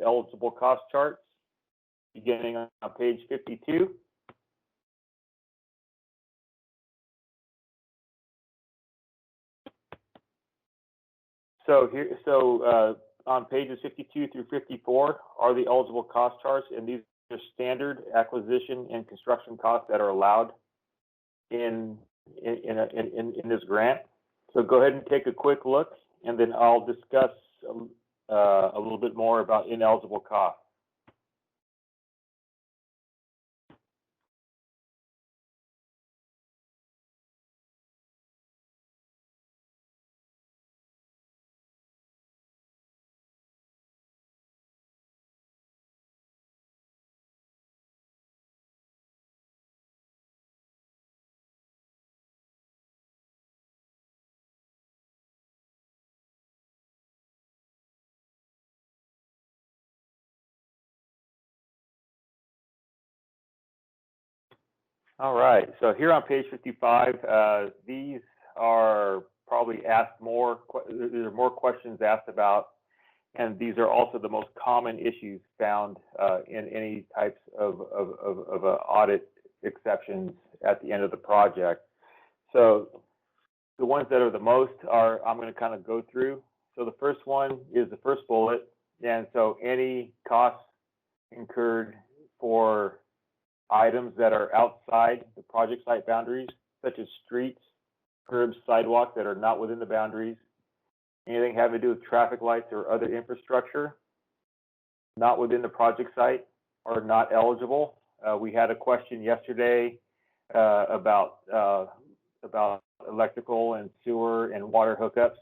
eligible cost charts, beginning on page 52. So on pages 52 through 54 are the eligible cost charts, and these are standard acquisition and construction costs that are allowed in this grant. So go ahead and take a quick look, and then I'll discuss a little bit more about ineligible costs. All right, so here on page 55, these are probably asked more, there are more questions asked about, and these are also the most common issues found in any types of audit exceptions at the end of the project. So the ones that are the most are, I'm going to kind of go through. So the first one is the first bullet, and so any costs incurred for items that are outside the project site boundaries, such as streets, curbs, sidewalks that are not within the boundaries, anything having to do with traffic lights or other infrastructure not within the project site are not eligible. We had a question yesterday about electrical and sewer and water hookups.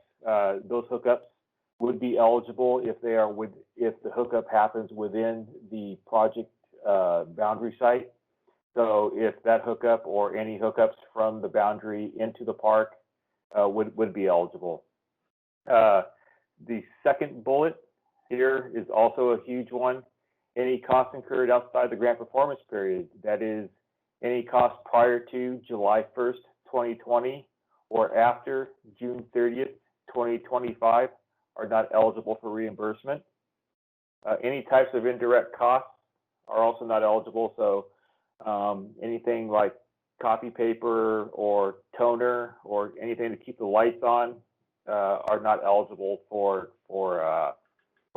Those hookups would be eligible if the hookup happens within the project boundary site. So if that hookup or any hookups from the boundary into the park would be eligible. The second bullet here is also a huge one. Any costs incurred outside the grant performance period, that is any costs prior to July 1st, 2020 or after June 30th, 2025 are not eligible for reimbursement. Any types of indirect costs are also not eligible. So anything like copy paper or toner or anything to keep the lights on are not eligible for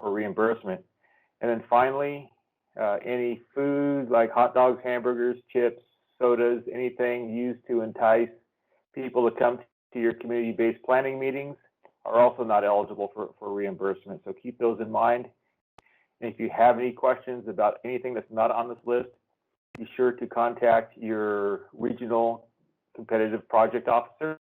reimbursement. And then finally, any food like hot dogs, hamburgers, chips, sodas, anything used to entice people to come to your community-based planning meetings are also not eligible for reimbursement. So keep those in mind. And if you have any questions about anything that's not on this list, be sure to contact your regional competitive project officer.